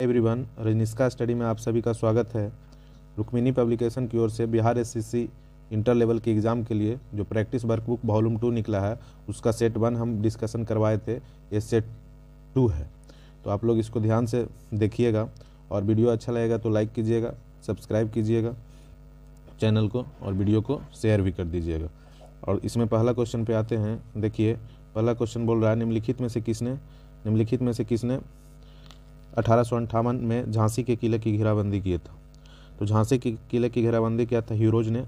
Everyone, रजनीशका study में आप सभी का स्वागत है। रुक्मिणी पब्लिकेशन की ओर से बिहार एसएससी इंटर लेवल के एग्ज़ाम के लिए जो प्रैक्टिस वर्कबुक वॉल्यूम 2 निकला है उसका सेट 1 हम डिस्कशन करवाए थे, ये सेट 2 है। तो आप लोग इसको ध्यान से देखिएगा और वीडियो अच्छा लगेगा तो लाइक कीजिएगा, सब्सक्राइब कीजिएगा चैनल को और वीडियो को शेयर भी कर दीजिएगा। और इसमें पहला क्वेश्चन पे आते हैं। देखिए, पहला क्वेश्चन बोल रहा है निम्नलिखित में से किसने 1858 में झांसी के किले की घेराबंदी किया था। तो झांसी के किले की घेराबंदी किया था हीरोज ने।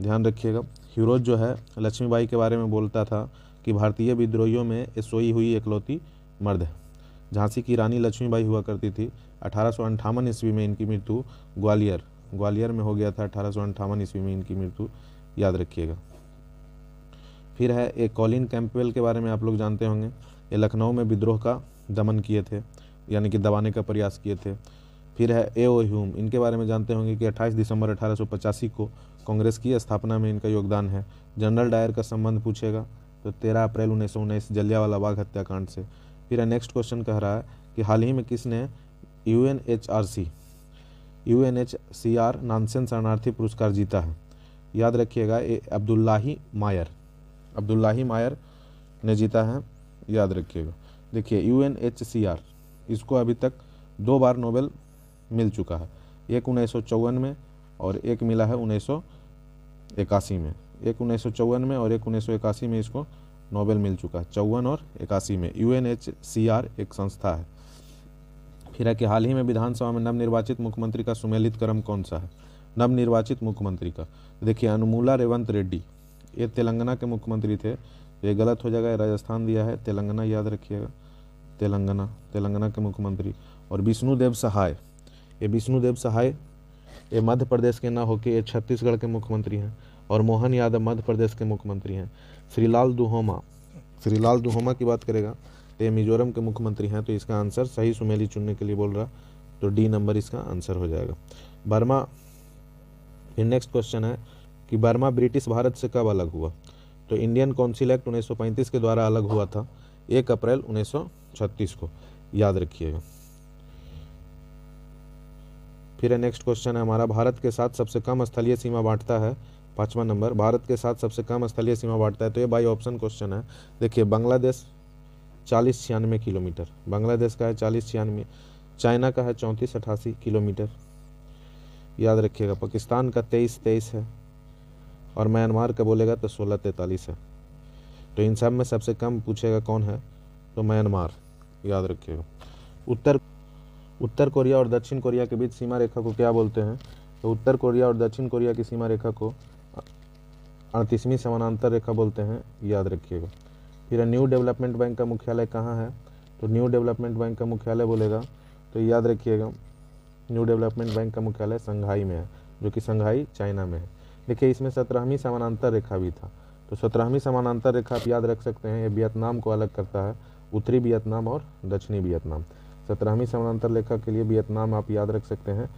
ध्यान रखिएगा, हीरोज जो है लक्ष्मीबाई के बारे में बोलता था कि भारतीय विद्रोहियों में ये सोई हुई इकलौती मर्द है। झांसी की रानी लक्ष्मीबाई हुआ करती थी। 1858 ईस्वी में इनकी मृत्यु ग्वालियर में हो गया था। 1858 ईस्वी में इनकी मृत्यु, याद रखिएगा। फिर है एक कॉलिन कैंपबेल के बारे में आप लोग जानते होंगे। ये लखनऊ में विद्रोह का दमन किए थे, यानी कि दबाने का प्रयास किए थे। फिर है ए.ओ. ह्यूम, इनके बारे में जानते होंगे कि 28 दिसंबर 1885 को कांग्रेस की स्थापना में इनका योगदान है। जनरल डायर का संबंध पूछेगा तो 13 अप्रैल 1919 जलियांवाला बाग हत्याकांड से। फिर है नेक्स्ट क्वेश्चन कह रहा है कि हाल ही में किसने UNHCR नानसेन शरणार्थी पुरस्कार जीता है। याद रखिएगा, ये अब्दुल्लाही मायर ने जीता है, याद रखिएगा। देखिए, UNHCR इसको अभी तक 2 बार नोबेल मिल चुका है, एक 1954 में और एक मिला है 1981 में। एक 1954 में और एक 1981 में इसको नोबेल मिल चुका है, 54 और 81 में। UNHCR एक संस्था है। फिर है कि हाल ही में विधानसभा में नवनिर्वाचित मुख्यमंत्री का सुमेलित क्रम कौन सा है। नवनिर्वाचित मुख्यमंत्री का देखिए, अनुमुला रेवंत रेड्डी, ये तेलंगाना के मुख्यमंत्री थे। ये गलत हो जाएगा, राजस्थान दिया है, तेलंगाना याद रखिएगा। तेलंगाना के मुख्यमंत्री। और विष्णुदेव सहाय, ये मध्य प्रदेश के ना होके ये छत्तीसगढ़ के मुख्यमंत्री हैं। और मोहन यादव मध्य प्रदेश के मुख्यमंत्री हैं। श्रीलाल दुहोमा की बात करेगा तो ये मिजोरम के मुख्यमंत्री हैं। तो इसका आंसर सही सुमेली चुनने के लिए बोल रहा, तो डी नंबर इसका आंसर हो जाएगा। बर्मा। फिर नेक्स्ट क्वेश्चन है कि बर्मा ब्रिटिश भारत से कब अलग हुआ। तो इंडियन काउंसिल एक्ट 1935 के द्वारा अलग हुआ था 1 अप्रैल 1936 को, याद रखिएगा। फिर नेक्स्ट क्वेश्चन है हमारा, भारत के साथ सबसे कम स्थलीय सीमा बांटता है। 5वां नंबर, भारत के साथ सबसे कम स्थलीय सीमा बांटता है। तो ये बाई ऑप्शन क्वेश्चन है। देखिए, बांग्लादेश 4096 किलोमीटर, बांग्लादेश का है 4096। चाइना का है 3488 किलोमीटर, याद रखिएगा। पाकिस्तान का 2323 है और म्यांमार का बोलेगा तो 1643 है। तो इन सब में सबसे कम पूछेगा कौन है, तो म्यांमार, याद रखिएगा। उत्तर कोरिया और दक्षिण कोरिया के बीच सीमा रेखा को क्या बोलते हैं। तो उत्तर कोरिया और दक्षिण कोरिया की सीमा रेखा को 38वीं समानांतर रेखा बोलते हैं, याद रखिएगा। फिर न्यू डेवलपमेंट बैंक का मुख्यालय कहाँ है। तो न्यू डेवलपमेंट बैंक का मुख्यालय बोलेगा तो याद रखिएगा, न्यू डेवलपमेंट बैंक का मुख्यालय संघाई में है, जो कि संघाई चाइना में है। देखिए, इसमें 17वीं समानांतर रेखा भी था। तो 17वीं समानांतर रेखा आप याद रख सकते हैं, ये वियतनाम को अलग करता है, उत्तरी वियतनाम और दक्षिणी वियतनाम। 17वीं समानांतर रेखा के लिए वियतनाम आप याद रख सकते हैं।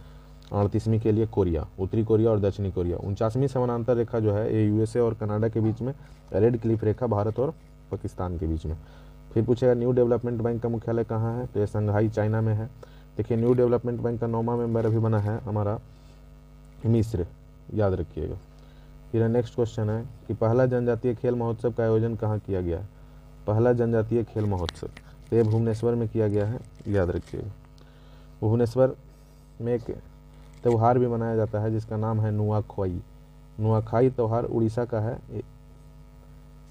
38वीं के लिए कोरिया, उत्तरी कोरिया और दक्षिणी कोरिया। 49वीं समानांतर रेखा जो है ये USA और कनाडा के बीच में, रेड क्लिफ रेखा भारत और पाकिस्तान के बीच में। फिर पूछेगा न्यू डेवलपमेंट बैंक का मुख्यालय कहाँ है। तो ये संघाई चाइना में है। देखिए, न्यू डेवलपमेंट बैंक का 9वां मेंबर अभी बना है हमारा मिस्र, याद रखिएगा। फिर नेक्स्ट क्वेश्चन है कि पहला जनजातीय खेल महोत्सव का आयोजन कहाँ किया गया है। पहला जनजातीय खेल महोत्सव ये भुवनेश्वर में किया गया है, याद रखिएगा। भुवनेश्वर में एक त्यौहार भी मनाया जाता है जिसका नाम है नुआखाई त्यौहार उड़ीसा का है,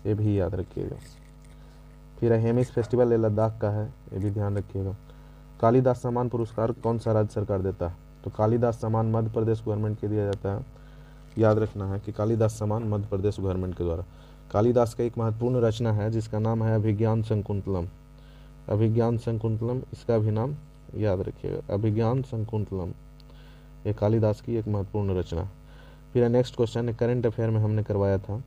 ये भी याद रखिएगा। फिर हेमिस फेस्टिवल ये लद्दाख का है, ये भी ध्यान रखिएगा। कालिदास सम्मान पुरस्कार कौन सा राज्य सरकार देता है। तो कालिदास सम्मान मध्य प्रदेश गवर्नमेंट के दिया जाता है, याद रखना है कि कालिदास सम्मान मध्य प्रदेश गवर्नमेंट के द्वारा। कालिदास का एक महत्वपूर्ण रचना है जिसका नाम है अभिज्ञान शकुंतलम, इसका भी नाम याद रखिएगा, अभिज्ञान शकुंतलम, ये कालिदास की एक महत्वपूर्ण रचना। फिर नेक्स्ट क्वेश्चन है, करंट अफेयर में हमने करवाया था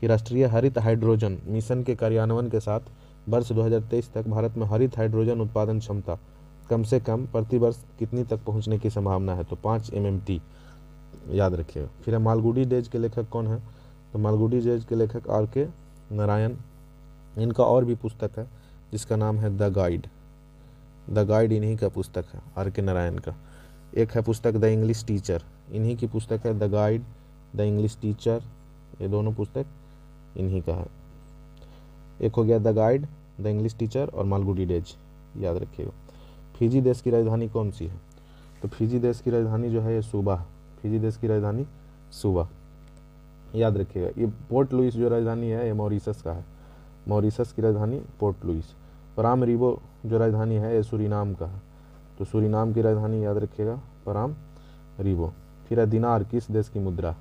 कि राष्ट्रीय हरित हाइड्रोजन मिशन के कार्यान्वयन के साथ वर्ष 2023 तक भारत में हरित हाइड्रोजन उत्पादन क्षमता कम से कम प्रति वर्ष कितनी तक पहुंचने की संभावना है। तो 5 MMT, याद रखिएगा। फिर मालगुडी डेज के लेखक कौन है। तो मालगुडी डेज के लेखक R.K. नारायण। इनका और भी पुस्तक है जिसका नाम है द गाइड, द गाइड इन्हीं का पुस्तक है, आर के नारायण का। एक है पुस्तक द इंग्लिश टीचर, इन्हीं की पुस्तक है the guide, the English teacher, ये दोनों पुस्तक इन्हीं का है। एक हो गया the guide, the English teacher और मालगुडी डेज, याद रखिएगा। फिजी देश की राजधानी कौन सी है? तो फिजी देश की राजधानी जो है ये सूबा, फिजी देश की राजधानी सूबा, याद रखिएगा। ये पोर्ट लुइस जो राजधानी है ये मॉरिशस का है, मॉरिशस की राजधानी पोर्ट लुइस। पराम रिबो जो राजधानी है ये सूरीनाम का है, तो सूरीनाम की राजधानी याद रखिएगा पराम रिबो। फिर है दिनार किस देश की मुद्रा?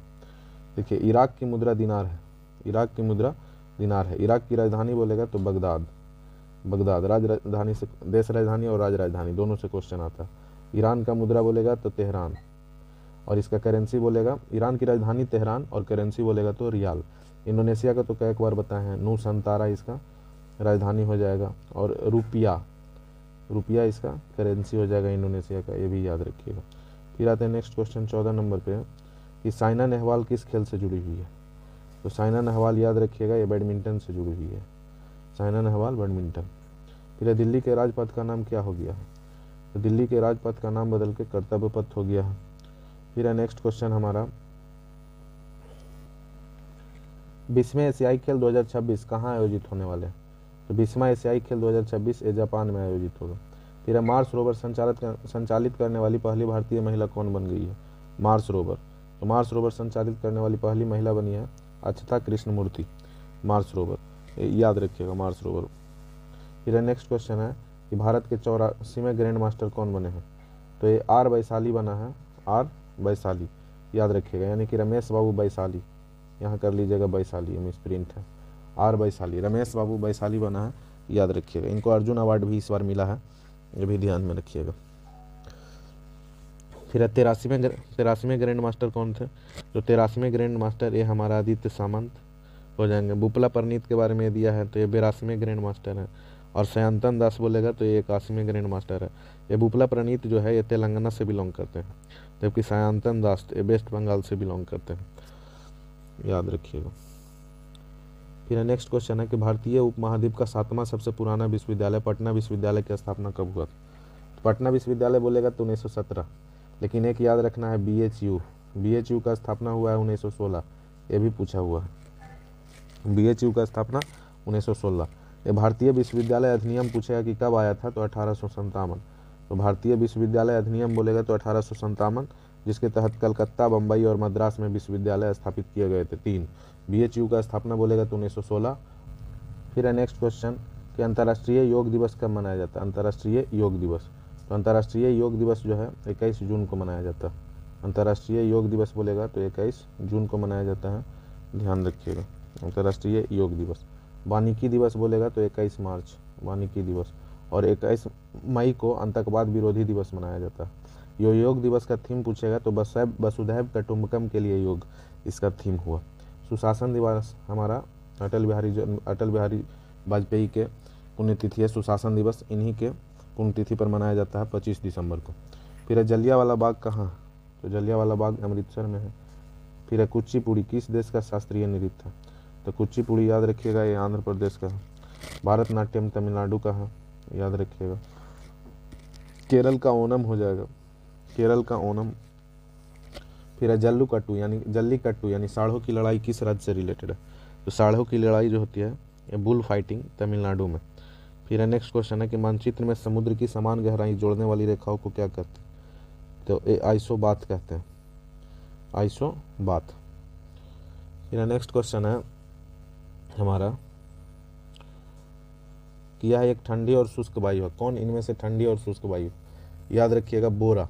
देखिए इराक की मुद्रा दिनार है, इराक की मुद्रा दिनार है। इराक की राजधानी बोलेगा तो बगदाद, बगदाद राजधानी से, देश राजधानी और राज राजधानी दोनों से क्वेश्चन आता है। ईरान का मुद्रा बोलेगा तो तेहरान, और इसका करेंसी बोलेगा, ईरान की राजधानी तेहरान और करेंसी बोलेगा तो रियाल। इंडोनेशिया का तो कई बार बताए हैं, नूसंतारा इसका राजधानी हो जाएगा, और रुपया, रुपया इसका करेंसी हो जाएगा इंडोनेशिया का, ये भी याद रखिएगा। फिर आते हैं नेक्स्ट क्वेश्चन 14 नंबर पे कि साइना नेहवाल किस खेल से जुड़ी हुई है? तो साइना नेहवाल याद रखिएगा ये बैडमिंटन से जुड़ी हुई है, साइना नेहवाल बैडमिंटन। फिर दिल्ली के राजपथ का नाम क्या हो गया है? तो दिल्ली के राजपथ का नाम बदल के कर्तव्य पथ हो गया है। फिर है नेक्स्ट क्वेश्चन हमारा 20वें एशियाई खेल 2026 कहाँ आयोजित होने वाले हैं? तो 20वां एशियाई खेल 2026 ये जापान में आयोजित होगा। फिर है मार्स रोवर संचालित करने वाली पहली भारतीय महिला कौन बन गई है? मार्स रोवर, तो मार्स रोवर संचालित करने वाली पहली महिला बनी है अक्षता कृष्णमूर्ति, मार्स रोवर, याद रखिएगा मार्स रोवर। फिर नेक्स्ट क्वेश्चन है कि भारत के 84वें ग्रैंड मास्टर कौन बने हैं? तो ये आर वैशाली बना है, आर वैशाली, याद रखिएगा, यानी कि रमेश बाबू वैशाली, यहाँ कर लीजिएगा वैशाली, मिस प्रिंट है, आर वैशाली, रमेश बाबू वैशाली बना है, याद रखिएगा। इनको अर्जुन अवार्ड भी इस बार मिला है, ये भी ध्यान में रखिएगा। फिर 83वें ग्रैंड मास्टर कौन थे? तो 83वें ग्रैंड मास्टर ये हमारा आदित्य सामंत हो जाएंगे। बुपला परनीत के बारे में दिया है तो ये 82वें ग्रैंड मास्टर है, और सयांतन दास बोलेगा तो ये 81वें ग्रैंड मास्टर है। ये बुपला परनीत जो है ये तेलंगाना से बिलोंग करते हैं, जबकि सयांतन दास ये वेस्ट बंगाल से बिलोंग करते हैं, याद रखिएगा। फिर नेक्स्ट क्वेश्चन है कि भारतीय उपमहाद्वीप का 7वां सबसे पुराना विश्वविद्यालय पटना विश्वविद्यालय की स्थापना कब हुआ? तो पटना विश्वविद्यालय बोलेगा तो 1917, लेकिन एक याद रखना है BHU, BHU का स्थापना हुआ है 1916, ये भी पूछा हुआ है, BHU का स्थापना 1916। ये भारतीय विश्वविद्यालय अधिनियम पूछेगा कि कब आया था, तो 1857। तो भारतीय विश्वविद्यालय अधिनियम बोलेगा तो 1857, जिसके तहत कलकत्ता, बम्बई और मद्रास में विश्वविद्यालय स्थापित किए गए थे 3। BHU का स्थापना बोलेगा तो 1916। फिर है नेक्स्ट क्वेश्चन कि अंतर्राष्ट्रीय योग दिवस कब मनाया जाता है? अंतर्राष्ट्रीय योग दिवस, तो अंतर्राष्ट्रीय योग दिवस जो है 21 जून को मनाया जाता है। अंतर्राष्ट्रीय योग दिवस बोलेगा तो 21 जून को मनाया जाता है, ध्यान रखिएगा, अंतर्राष्ट्रीय योग दिवस। वानिकी दिवस बोलेगा तो 21 मार्च, वानिकी दिवस, और 21 मई को आतंकवाद विरोधी दिवस मनाया जाता है। योग दिवस का थीम पूछेगा तो वसुधैव कुटुंबकम के लिए योग इसका थीम हुआ। सुशासन दिवस हमारा अटल बिहारी वाजपेयी के पुण्यतिथि है, सुशासन दिवस इन्हीं के पुण्यतिथि पर मनाया जाता है 25 दिसंबर को। फिर है जलियांवाला बाग कहाँ? तो जलियांवाला बाग अमृतसर में है। फिर है कुचिपुड़ी किस देश का शास्त्रीय नृत्य है? तो कुचिपुड़ी याद रखिएगा ये आंध्र प्रदेश का है। भारतनाट्यम तमिलनाडु का है, याद रखिएगा। केरल का ओनम हो जाएगा, केरल का ओनम। फिर है जल्लीकट्टू यानी साढ़ों की लड़ाई किस राज्य से रिलेटेड है? तो साढ़ों की लड़ाई जो होती है ये बुल फाइटिंग तमिलनाडु में। फिर नेक्स्ट क्वेश्चन है कि मानचित्र में समुद्र की समान गहराई जोड़ने वाली रेखाओं को क्या कहते हैं? तो ये आइसोबाथ कहते हैं, आइसोबाथ। फिर नेक्स्ट क्वेश्चन है हमारा कि यह एक ठंडी और शुष्क वायु है, कौन इनमें से ठंडी और शुष्क वायु? याद रखिएगा बोरा,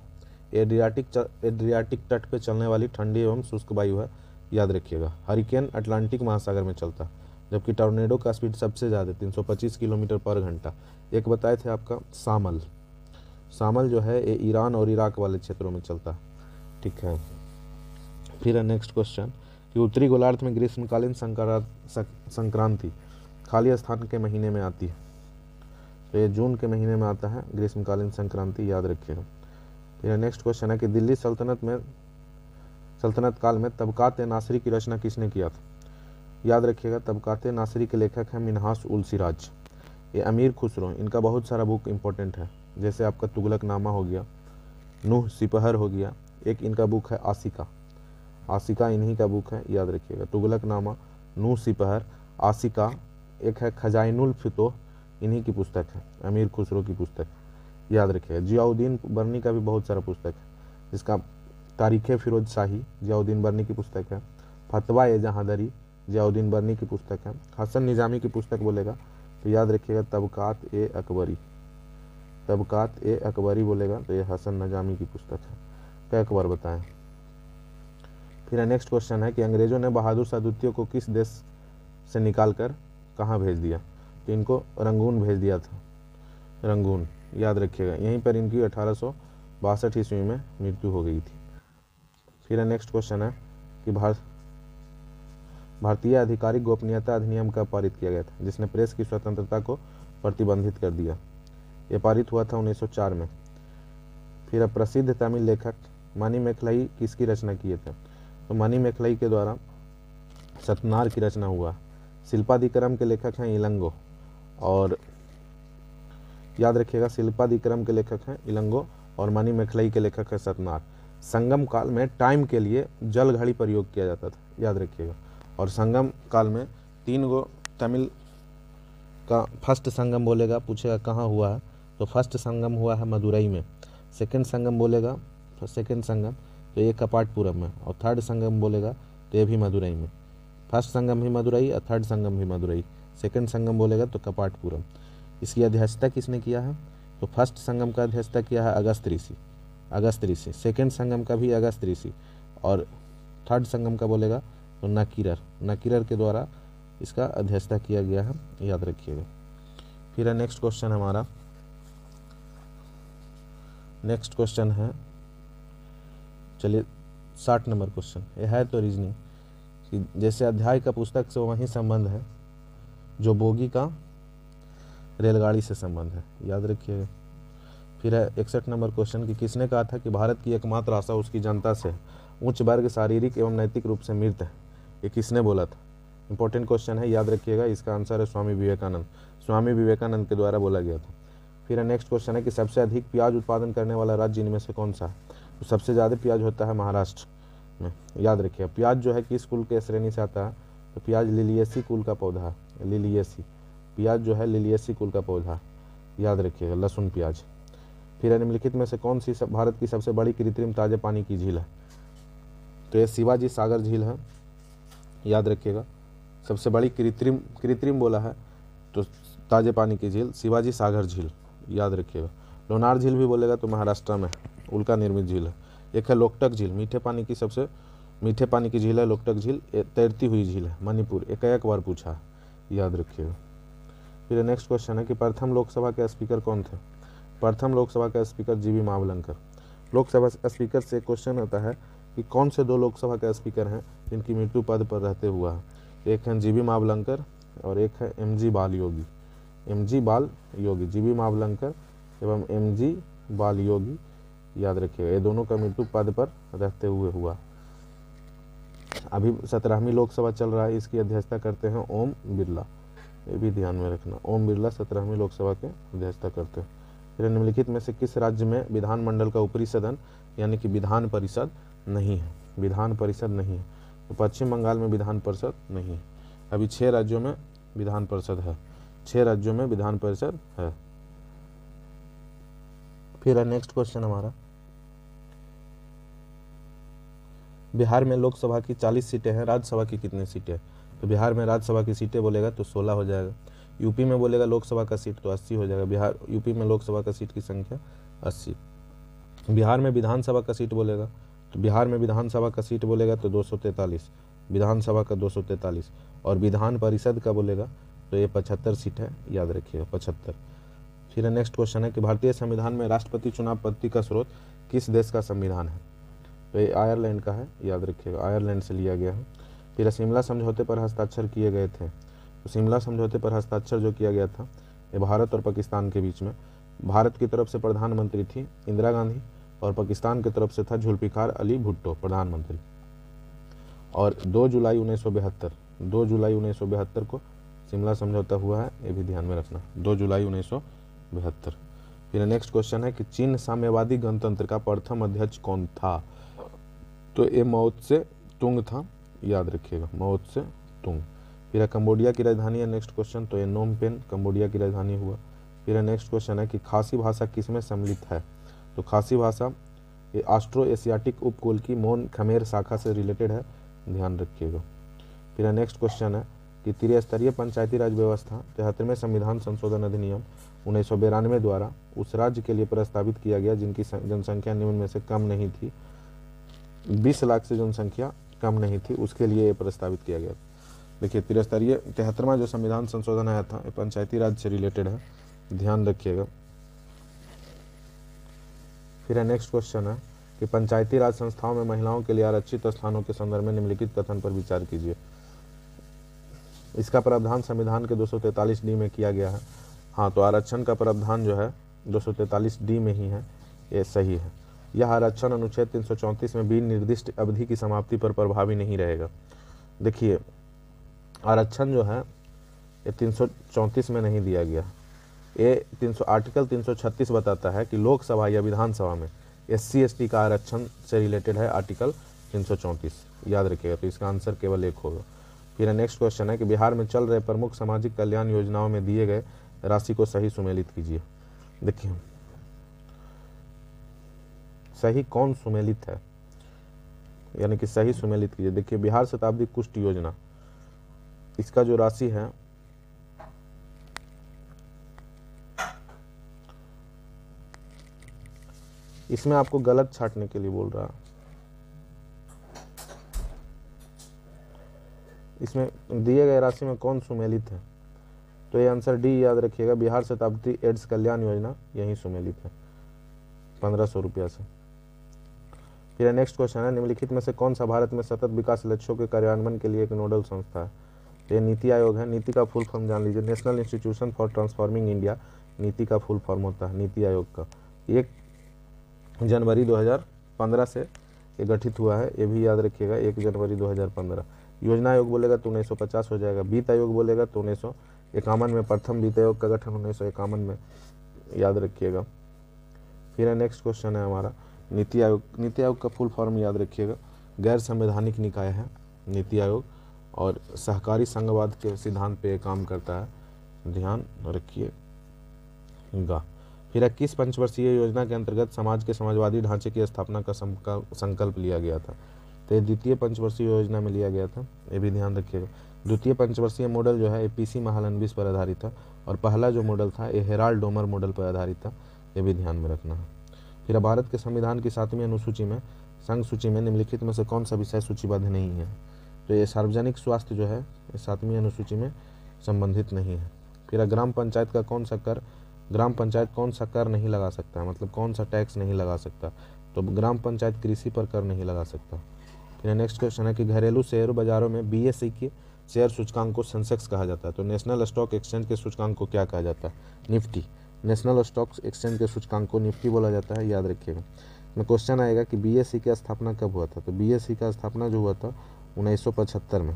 एड्रियाटिक तट पे चलने वाली ठंडी एवं शुष्क वायु है, याद रखिएगा। हरिकेन अटलांटिक महासागर में चलता है, जबकि टॉर्नेडो का स्पीड सबसे ज़्यादा 325 किलोमीटर पर घंटा। एक बताए थे आपका सामल जो है ये ईरान और इराक वाले क्षेत्रों में चलता है, ठीक है। फिर नेक्स्ट क्वेश्चन कि उत्तरी गोलार्ध में ग्रीष्मकालीन संक्रांति खाली स्थान के महीने में आती है? तो ये जून के महीने में आता है ग्रीष्मकालीन संक्रांति, याद रखिएगा। फिर नेक्स्ट क्वेश्चन है कि दिल्ली सल्तनत काल में तबकात नासरी की रचना किसने किया था? याद रखिएगा तबकात नासरी के लेखक हैं मिन्हास उल सिराज। ये अमीर खुसरो, इनका बहुत सारा बुक इंपॉर्टेंट है, जैसे आपका तुगलकनामा हो गया, नूह सिपहर हो गया, एक इनका बुक है आशिका, आशिका इन्हीं का बुक है, याद रखिएगा। तुगलकनामा, नूह सिपहर, आशिका, एक है खजाइनुल फितोह, इन्हीं की पुस्तक है, अमीर खुसरो की पुस्तक, याद रखिएगा। जियाउद्दीन बर्नी का भी बहुत सारा पुस्तक है, जिसका तारीख़ फिरोज शाही जियाउद्दीन बर्नी की पुस्तक है। फतवा ए जहांदरी जियाउद्दीन बर्नी की पुस्तक है। हसन निजामी की पुस्तक बोलेगा तो याद रखिएगा तबकात ए अकबरी, तबकात ए अकबरी बोलेगा तो ये हसन निजामी की पुस्तक है। तो एक बार बताएं। फिर नेक्स्ट क्वेश्चन है कि अंग्रेजों ने बहादुर शाह द्वितीय को किस देश से निकाल कर कहाँ भेज दिया? तो इनको रंगून भेज दिया था, रंगून, याद रखिएगा। यहीं पर इनकी 1862 ईस्वी में मृत्यु हो गई थी। फिर नेक्स्ट क्वेश्चन है कि भारतीय आधिकारिक गोपनीयता अधिनियम कब पारित किया गया था, जिसने प्रेस की स्वतंत्रता को प्रतिबंधित कर दिया? ये पारित हुआ था 1904 में। फिर अब प्रसिद्ध तमिल लेखक मणिमेखलाई किसकी रचना किए थे? तो मणिमेखलाई के द्वारा सतनार की रचना हुआ। शिल्पादिक्रम के लेखक हैं इलंगो, और याद रखिएगा शिल्पादिक्रम के लेखक हैं इलंगो और मणिमेखलाई के लेखक है सतनार। संगम काल में टाइम के लिए जल घड़ी प्रयोग किया जाता था, याद रखिएगा। और संगम काल में 3 गो तमिल का फर्स्ट संगम बोलेगा, पूछेगा कहाँ हुआ है, तो फर्स्ट संगम हुआ है मदुरई में। सेकंड संगम बोलेगा, सेकंड संगम तो ये कपाटपुरम में, और थर्ड संगम बोलेगा तो ये भी मदुरई में। फर्स्ट संगम भी मदुरई और थर्ड संगम भी मदुरई, सेकंड संगम बोलेगा तो कपाटपुरम। इसकी अध्यक्षता किसने किया है? तो फर्स्ट संगम का अध्यक्षता किया है अगस्त ऋषि, अगस्त ऋषि। सेकंड संगम का भी अगस्त ऋषि, और थर्ड संगम का बोलेगा तो नकीरर, नकीरर के द्वारा इसका अध्यक्षता किया गया है, याद रखिएगा। फिर नेक्स्ट क्वेश्चन हमारा, नेक्स्ट क्वेश्चन है, चलिए 60 नंबर क्वेश्चन। यह है तो रीजनिंग कि जैसे अध्याय का पुस्तक से वही संबंध है जो बोगी का रेलगाड़ी से संबंध है, याद रखिएगा। फिर है 61 नंबर क्वेश्चन कि किसने कहा था कि भारत की एकमात्र आशा उसकी जनता से है, उच्च वर्ग शारीरिक एवं नैतिक रूप से मृत है? ये किसने बोला था? इंपॉर्टेंट क्वेश्चन है, याद रखिएगा। इसका आंसर है स्वामी विवेकानंद, स्वामी विवेकानंद के द्वारा बोला गया था। फिर नेक्स्ट क्वेश्चन है कि सबसे अधिक प्याज उत्पादन करने वाला राज्य इनमें से कौन सा है? तो सबसे ज़्यादा प्याज होता है महाराष्ट्र में, याद रखिएगा। प्याज जो है किस कुल के श्रेणी से आता है? तो प्याज लिलियेसी कुल का पौधा है, लिलियेसी, प्याज जो है लिलियेसी कुल का पौधा, याद रखिएगा। लहसुन प्याज। फिर निम्नलिखित में से कौन सी भारत की सबसे बड़ी कृत्रिम ताजे पानी की झील है? तो ये शिवाजी सागर झील है, याद रखिएगा। सबसे बड़ी कृत्रिम बोला है तो ताजे पानी की झील शिवाजी सागर झील, याद रखिएगा। लोनार झील भी बोलेगा तो महाराष्ट्र में उल्का निर्मित झील है। एक है लोकटक झील, मीठे पानी की सबसे मीठे पानी की झील है लोकटक झील, तैरती हुई झील है, मणिपुर, एक बार पूछा है, याद रखिएगा। फिर नेक्स्ट क्वेश्चन है कि प्रथम लोकसभा के स्पीकर कौन थे? प्रथम लोकसभा का स्पीकर जीवी मावलंकर। लोकसभा स्पीकर से क्वेश्चन आता है कि कौन से 2 लोकसभा के स्पीकर हैं जिनकी मृत्यु पद पर रहते हुआ है? एक है जीवी मावलंकर और एक है एमजी बाल योगी, एमजी बाल योगी, जीवी मावलंकर एवं एमजी बाल योगी, याद रखिएगा। ये दोनों का मृत्यु पद पर रहते हुए हुआ। अभी 17वीं लोकसभा चल रहा है, इसकी अध्यक्षता करते हैं ओम बिरला, ये भी ध्यान में रखना। ओम बिरला 17वीं लोकसभा के अध्यक्षता करते हैं। फिर निम्नलिखित में से किस राज्य में विधानमंडल का ऊपरी सदन यानी कि विधान परिषद नहीं है? विधान परिषद नहीं है, तो पश्चिम बंगाल में विधान परिषद नहीं है। अभी 6 राज्यों में विधान परिषद है, 6 राज्यों में विधान परिषद है। फिर नेक्स्ट क्वेश्चन हमारा, बिहार में लोकसभा की 40 सीटें हैं, राज्यसभा की कितनी सीटें? तो बिहार में राज्यसभा की सीटें बोलेगा तो 16 हो जाएगा। यूपी में बोलेगा लोकसभा का सीट तो 80 हो जाएगा। बिहार यूपी में लोकसभा का सीट की संख्या 80। बिहार में विधानसभा का सीट बोलेगा तो बिहार में विधानसभा का सीट बोलेगा तो 243, विधानसभा का 243, और विधान परिषद का बोलेगा तो ये 75 सीट है, याद रखिएगा 75। फिर नेक्स्ट क्वेश्चन है कि भारतीय संविधान में राष्ट्रपति चुनाव पद्धति का स्रोत किस देश का संविधान है? तो ये आयरलैंड का है, याद रखिएगा, आयरलैंड से लिया गया है। फिर शिमला समझौते पर हस्ताक्षर किए गए थे, तो शिमला समझौते पर हस्ताक्षर जो किया गया था ये भारत और पाकिस्तान के बीच में। भारत की तरफ से प्रधानमंत्री थी इंदिरा गांधी और पाकिस्तान की तरफ से था जुल्फिकार अली भुट्टो प्रधानमंत्री। और 2 जुलाई 1972 को शिमला समझौता हुआ है, ये भी ध्यान में रखना, 2 जुलाई 1972। फिर नेक्स्ट क्वेश्चन है कि चीन साम्यवादी गणतंत्र का प्रथम अध्यक्ष कौन था? तो ये माओ त्से तुंग था, याद रखिएगा, माओ त्से तुंग। फिर कंबोडिया की राजधानी है नेक्स्ट क्वेश्चन, तो ये नोम पेन कंबोडिया की राजधानी हुआ। फिर नेक्स्ट क्वेश्चन है कि खासी भाषा किसमें सम्मिलित है? तो खासी भाषा ये ऑस्ट्रो एशियाटिक उपकुल की मोन खमेर शाखा से रिलेटेड है, ध्यान रखिएगा। फिर नेक्स्ट क्वेश्चन है कि त्रिस्तरीय पंचायती राज व्यवस्था 73वें संविधान संशोधन अधिनियम 1992 द्वारा उस राज्य के लिए प्रस्तावित किया गया जिनकी जनसंख्या निम्न में से कम नहीं थी, 20 लाख से जनसंख्या कम नहीं थी, उसके लिए ये प्रस्तावित किया गया। देखिए त्रिस्तरीय 73वां जो संविधान संशोधन आया था ये पंचायती राज से रिलेटेड है, ध्यान रखिएगा। फिर नेक्स्ट क्वेश्चन है कि पंचायती राज संस्थाओं में महिलाओं के लिए आरक्षित स्थानों के संदर्भ में निम्नलिखित कथन पर विचार कीजिए। इसका प्रावधान संविधान के 243D में किया गया है। हाँ, तो आरक्षण का प्रावधान जो है 243D में ही है, ये सही है। यह आरक्षण अनुच्छेद 334 में बिन निर्दिष्ट अवधि की समाप्ति पर प्रभावी नहीं रहेगा। देखिए आरक्षण जो है ये 334 में नहीं दिया गया, ये आर्टिकल 336 बताता है कि लोकसभा या विधानसभा में SC/ST का आरक्षण से रिलेटेड है आर्टिकल 334, याद रखिएगा। तो इसका आंसर केवल एक होगा। फिर नेक्स्ट क्वेश्चन है कि बिहार में चल रहे प्रमुख सामाजिक कल्याण योजनाओं में दिए गए राशि को सही सुमेलित कीजिए। देखिए सही कौन सुमेलित है, यानी कि सही सुमेलित कीजिए। देखिए बिहार शताब्दी कुष्ठ योजना, इसका जो राशि है इसमें आपको गलत छांटने के लिए बोल रहा है, इसमें दिए गए राशि में कौन सुमेलित है? तो ये आंसर डी, याद रखिएगा, बिहार शताब्दी एड्स कल्याण योजना यही सुमेलित है 1500 रुपया से। फिर नेक्स्ट क्वेश्चन है निम्नलिखित में से कौन सा भारत में सतत विकास लक्ष्यों के कार्यान्वयन के लिए एक नोडल संस्था है? तो ये नीति आयोग है। नीति का फुल फॉर्म जान लीजिए, national institution for transforming India नीति का फुल फॉर्म होता है नीति आयोग का। 1 जनवरी 2015 से ये गठित हुआ है, ये भी याद रखिएगा, 1 जनवरी 2015। योजना आयोग बोलेगा तो 1950 हो जाएगा, वित्त आयोग बोलेगा तो 1951 में प्रथम वित्त आयोग का गठन 1951 में, याद रखिएगा। फिर नेक्स्ट क्वेश्चन है हमारा नीति आयोग। नीति आयोग का फुल फॉर्म याद रखिएगा, गैर संवैधानिक निकाय है नीति आयोग और सहकारी संघवाद के सिद्धांत पे काम करता है, ध्यान रखिएगा। फिर 21 पंचवर्षीय योजना के अंतर्गत समाज के समाजवादी ढांचे की स्थापना का संकल्प लिया गया था, तो ये द्वितीय पंचवर्षीय योजना में लिया गया था, ये भी ध्यान रखिएगा। द्वितीय पंचवर्षीय मॉडल जो है PC महालनबिस पर आधारित था और पहला जो मॉडल था ये हेराल्ड डोमर मॉडल पर आधारित था, ये भी ध्यान में रखना है। फिर भारत के संविधान की 7वीं अनुसूची में संघ सूची में निम्नलिखित में से कौन सा विषय सूचीबद्ध नहीं है? तो ये सार्वजनिक स्वास्थ्य जो है ये 7वीं अनुसूची में संबंधित नहीं है। फिर ग्राम पंचायत का कौन सा कर, ग्राम पंचायत कौन सा कर नहीं लगा सकता, मतलब कौन सा टैक्स नहीं लगा सकता? तो ग्राम पंचायत कृषि पर कर नहीं लगा सकता। फिर नेक्स्ट क्वेश्चन है कि घरेलू शेयर बाजारों में BSE के शेयर सूचकांक को सेंसेक्स कहा जाता है, तो नेशनल स्टॉक एक्सचेंज के सूचकांक को क्या कहा जाता है? निफ्टी। नेशनल स्टॉक एक्सचेंज के सूचकांक को निफ्टी बोला जाता है, याद रखिएगा। में क्वेश्चन आएगा कि BSE की स्थापना कब हुआ था? तो BSE का स्थापना जो हुआ था 1975 में,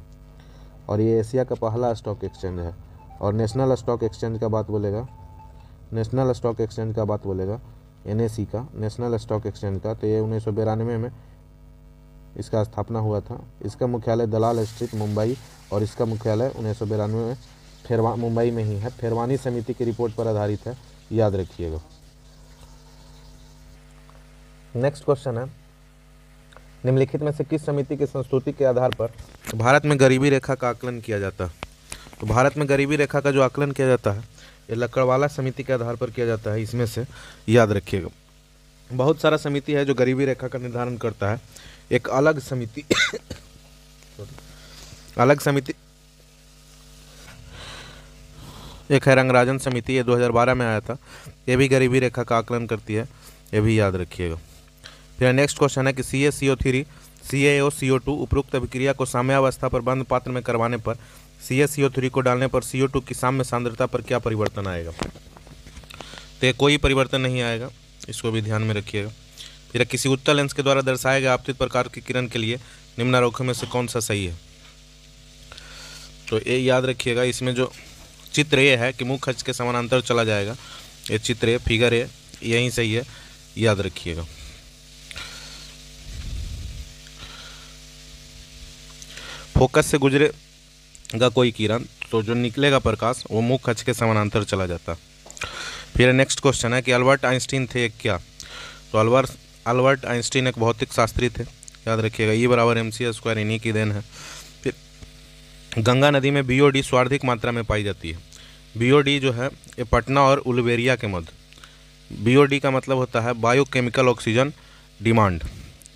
और ये एशिया का पहला स्टॉक एक्सचेंज है। और नेशनल स्टॉक एक्सचेंज का बात बोलेगा, नेशनल स्टॉक एक्सचेंज का बात बोलेगा NSE का, नेशनल स्टॉक एक्सचेंज का, तो ये 1992 में इसका स्थापना हुआ था। इसका मुख्यालय दलाल स्ट्रीट मुंबई और इसका मुख्यालय 1992 में मुंबई में ही है। फेरवानी समिति की रिपोर्ट पर आधारित है, याद रखिएगा। नेक्स्ट क्वेश्चन है निम्नलिखित में से किस समिति की संस्तुति के आधार पर भारत में गरीबी रेखा का आकलन किया जाता है? तो भारत में गरीबी रेखा का जो आकलन किया जाता है ये लकड़वाला समिति के आधार पर किया जाता है, इसमें से याद रखिएगा। बहुत सारा समिति है जो गरीबी रेखा का निर्धारण करता है, एक अलग समिति एक है रंगराजन समिति, ये 2012 में आया था, ये भी गरीबी रेखा का आकलन करती है, ये भी याद रखिएगा। फिर नेक्स्ट क्वेश्चन है कि CaCO3 CaO CO2 उपरोक्त अभिक्रिया को साम्यावस्था पर बंद पात्र में करवाने पर CaCO3 को डालने पर CO2 की साम्य सांद्रता पर क्या परिवर्तन आएगा? तो कोई परिवर्तन नहीं आएगा, इसको भी ध्यान में रखिएगा। फिर किसी उत्तल लेंस के द्वारा दर्शाए गए आपतित प्रकार की किरण के लिए निम्नारोखों में से कौन सा सही है? तो ये याद रखिएगा, इसमें जो चित्र ये है कि मुख अक्ष के समानांतर चला जाएगा, ये चित्र है फिगर है, यहीं सही है, याद रखिएगा। फोकस से गुजरेगा कोई किरण तो जो निकलेगा प्रकाश वो मुख अक्ष के समानांतर चला जाता। फिर नेक्स्ट क्वेश्चन है कि अल्बर्ट आइंस्टीन थे एक क्या? तो अल्बर्ट आइंस्टीन एक भौतिक शास्त्री थे, याद रखिएगा। E = mc² इन्हीं की देन है। फिर गंगा नदी में BOD सर्वाधिक मात्रा में पाई जाती है। BOD जो है ये पटना और उलुबेरिया के मध्य। BOD का मतलब होता है बायोकेमिकल ऑक्सीजन डिमांड।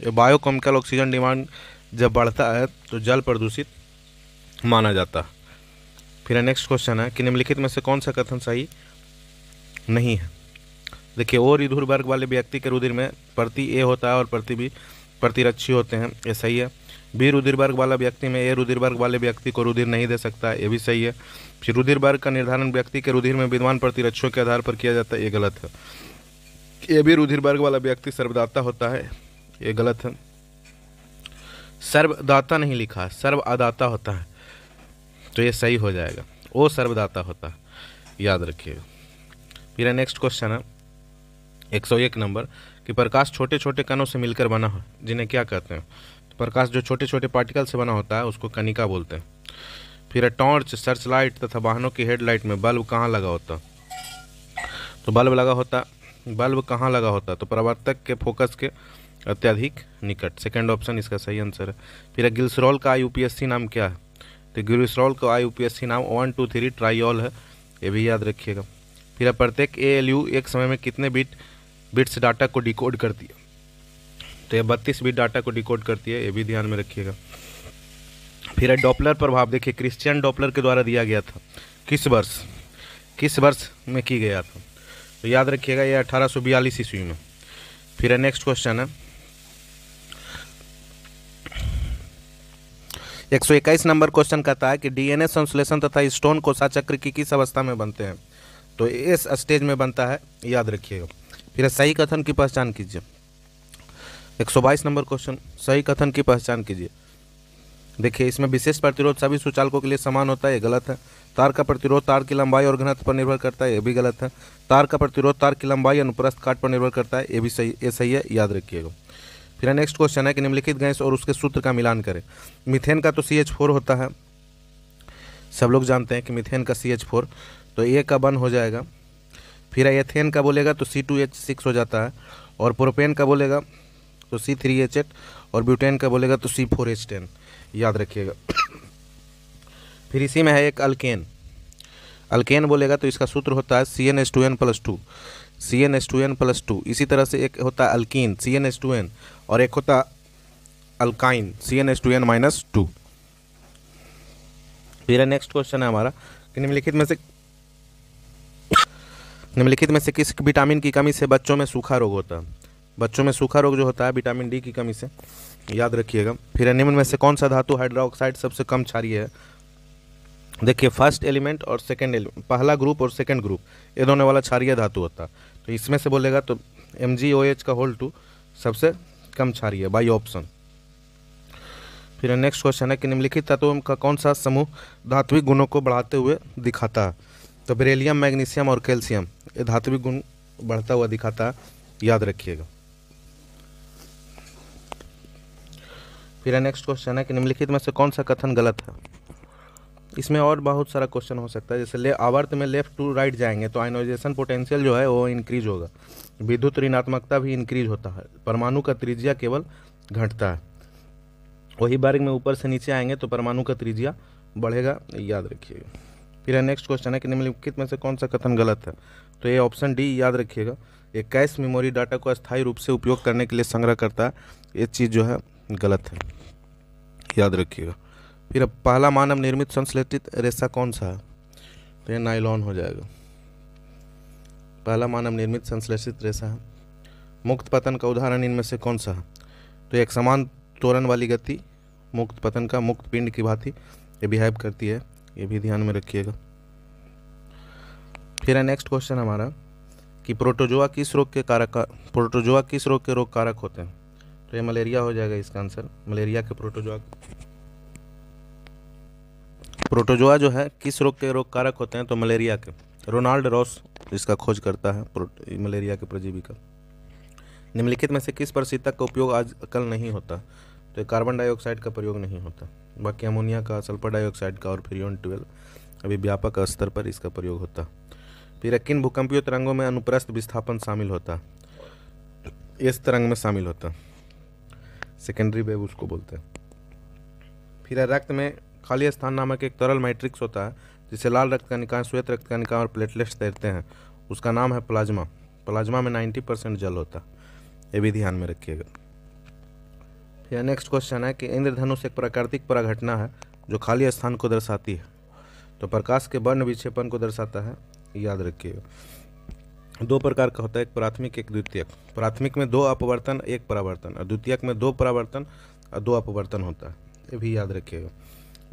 ये बायोकेमिकल ऑक्सीजन डिमांड जब बढ़ता है तो जल प्रदूषित माना जाता है। फिर नेक्स्ट क्वेश्चन है कि निम्नलिखित में से कौन सा कथन सही नहीं है? देखिए, ओ रुधिर वर्ग वाले व्यक्ति के रुधिर में प्रति A होता है और प्रति B प्रतिरक्षी होते हैं, ये सही है। B रुधिर वर्ग वाला व्यक्ति में A रुधिर वर्ग वाले व्यक्ति को रुधिर नहीं दे सकता, ये भी सही है। फिर रुधिर वर्ग का निर्धारण व्यक्ति के रुधिर में विद्यमान प्रतिरक्षियों के आधार पर किया जाता है, ये गलत है। AB रुधिर वर्ग वाला व्यक्ति सर्वदाता होता है, ये गलत है। सर्वदाता नहीं लिखा, सर्वअदाता होता है, तो ये सही हो जाएगा। ओ सर्वदाता होता है, याद रखिएगा। फिर नेक्स्ट क्वेश्चन है 101 नंबर कि प्रकाश छोटे छोटे कणों से मिलकर बना हो, जिन्हें क्या कहते हैं? तो प्रकाश जो छोटे छोटे पार्टिकल से बना होता है उसको कणिका बोलते हैं। फिर टॉर्च, सर्च लाइट तथा वाहनों की हेडलाइट में बल्ब कहाँ लगा होता? तो बल्ब कहाँ लगा होता? तो प्रवर्तक के फोकस के अत्यधिक निकट। सेकेंड ऑप्शन इसका सही आंसर है। फिर ग्लिसरॉल का IUPAC नाम क्या है? तो ग्लिसरॉल का IUPAC नाम 1,2,3 ट्राइऑल है, ये भी याद रखिएगा। फिर प्रत्येक ALU एक समय में कितने बिट्स डाटा को डिकोड करती है? तो ये 32 बिट डाटा को डिकोड करती है, ये भी ध्यान में रखिएगा। फिर डॉपलर प्रभाव, देखिए क्रिश्चियन डॉपलर के द्वारा दिया गया था, किस वर्ष में की गया था? तो याद रखिएगा ये 1842 ईस्वी में। फिर नेक्स्ट क्वेश्चन है 121 नंबर क्वेश्चन कहता है कि DNA संश्लेषण तथा स्टोन कोशाचक्र की किस अवस्था में बनते हैं? तो इस स्टेज में बनता है, याद रखिएगा। फिर सही कथन की पहचान कीजिए। 122 नंबर क्वेश्चन, सही कथन की पहचान कीजिए। देखिए, इसमें विशेष प्रतिरोध सभी सुचालकों के लिए समान होता है, ये गलत है। तार का प्रतिरोध तार की लंबाई और घनत्व पर निर्भर करता है, ये भी गलत है। तार का प्रतिरोध तार की लंबाई अनुप्रस्थ काट पर निर्भर करता है, ये भी सही, ये सही है, याद रखिएगा। फिर नेक्स्ट क्वेश्चन है कि निम्नलिखित गैस और उसके सूत्र का मिलान करें। मीथेन का तो CH4 होता है, सब लोग जानते हैं कि मीथेन का CH4, तो A का बन हो जाएगा। फिर एथेन का बोलेगा तो C2H6 हो जाता है, और प्रोपेन का बोलेगा तो C3H8, और ब्यूटेन का बोलेगा तो C4H10, याद रखिएगा। फिर इसी में है एक अल्केन बोलेगा तो इसका सूत्र होता है CnH2n+2, CnH2n+2। इसी तरह से एक होता है अल्कीन CnH2n, और एक होता अल्काइन CnH2n-2। फिर नेक्स्ट क्वेश्चन है हमारा कि निम्नलिखित में से किस विटामिन की कमी से बच्चों में सूखा रोग होता है? बच्चों में सूखा रोग जो होता है विटामिन D की कमी से, याद रखिएगा। फिर निम्न में से कौन सा धातु हाइड्रोक्साइड सबसे कम क्षारीय है? देखिए, फर्स्ट एलिमेंट और सेकंड एलिमेंट, पहला ग्रुप और सेकंड ग्रुप, ये दोनों वाला क्षारीय धातु होता है। तो इसमें से बोलेगा तो MgOH सबसे कम क्षारीय, बाई ऑप्शन। फिर नेक्स्ट क्वेश्चन है कि निम्नलिखित तत्वों का कौन सा समूह धात्विक गुणों को बढ़ाते हुए दिखाता है? तो बेरिलियम, मैग्नीशियम और कैल्शियम, ये धात्विक गुण बढ़ता हुआ दिखाता है, याद रखिएगा। फिर नेक्स्ट क्वेश्चन है कि निम्नलिखित में से कौन सा कथन गलत है? इसमें और बहुत सारा क्वेश्चन हो सकता है, जैसे आवर्त में लेफ्ट टू राइट जाएंगे तो आयनाइजेशन पोटेंशियल जो है वो इंक्रीज होगा, विद्युत ऋणात्मकता भी इंक्रीज होता है, परमाणु का त्रिज्या केवल घटता है। वही बारीक में ऊपर से नीचे आएंगे तो परमाणु का त्रिज्या बढ़ेगा, याद रखिएगा। फिर नेक्स्ट क्वेश्चन है कि निम्नलिखित में से कौन सा कथन गलत है? तो ये ऑप्शन D, याद रखिएगा। एक कैश मेमोरी डाटा को अस्थायी रूप से उपयोग करने के लिए संग्रह करता है, ये चीज़ जो है गलत है, याद रखिएगा। फिर अब पहला मानव निर्मित संश्लेषित रेशा कौन सा है? तो ये नायलॉन हो जाएगा, पहला मानव निर्मित संश्लेषित रेशा है। मुक्त पतन का उदाहरण इनमें से कौन सा है? तो एक समान त्वरण वाली गति मुक्त पतन का मुक्त पिंड की भांति ये बिहेव करती है, ये भी ध्यान में रखिएगा। फिर नेक्स्ट क्वेश्चन हमारा कि प्रोटोजोआ किस रोग के रोग कारक होते हैं? तो ये मलेरिया हो जाएगा इसका आंसर, मलेरिया के प्रोटोजोआ जो है किस रोग के रोग कारक होते हैं? तो मलेरिया के। रोनाल्ड रॉस जिसका खोज करता है मलेरिया के परजीवी का। निम्नलिखित में से किस परिस्थितक का उपयोग आजकल नहीं होता? तो कार्बन डाइऑक्साइड का प्रयोग नहीं होता, बाकी अमोनिया का, सल्फर डाइऑक्साइड का और फ्रियोन 12 अभी व्यापक स्तर पर इसका प्रयोग होता। फिर किन भूकंपीय तरंगों में अनुप्रस्थ विस्थापन शामिल होता? इस तरंग में शामिल होता, सेकेंडरी वेव उसको बोलते हैं। फिर रक्त में खाली स्थान नामक एक तरल मैट्रिक्स होता है जिसे लाल रक्त कणिकाएं, श्वेत रक्त कणिकाएं और प्लेटलेट्स तैरते हैं, उसका नाम है प्लाज्मा। प्लाज्मा में 90% जल होता, ये भी ध्यान में रखिएगा। फिर नेक्स्ट क्वेश्चन है कि इंद्रधनुष एक प्राकृतिक पराघटना है जो खाली स्थान को दर्शाती है, तो प्रकाश के वर्ण विक्षेपण को दर्शाता है, याद रखिएगा। 2 प्रकार का होता है, एक प्राथमिक एक द्वितीयक। प्राथमिक में 2 अपवर्तन 1 परावर्तन, और द्वितीयक में 2 परावर्तन और 2 अपवर्तन होता है, ये भी याद रखिएगा।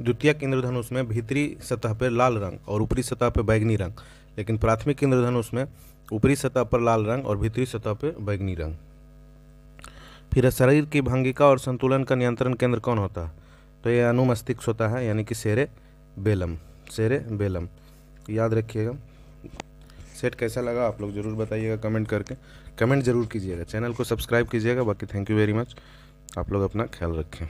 द्वितीयक इंद्रधनुष में भीतरी सतह पर लाल रंग और ऊपरी सतह पर बैगनी रंग, लेकिन प्राथमिक इंद्रधनुष में ऊपरी सतह पर लाल रंग और भीतरी सतह पर बैगनी रंग। फिर शरीर की भंगिका और संतुलन का नियंत्रण केंद्र कौन होता है? तो ये अनुमस्तिष्क होता है, यानी कि सेरेबेलम। सेरेबेलम याद रखिएगा। सेट कैसा लगा आप लोग ज़रूर बताइएगा कमेंट करके, कमेंट जरूर कीजिएगा, चैनल को सब्सक्राइब कीजिएगा। बाकी थैंक यू वेरी मच, आप लोग अपना ख्याल रखें।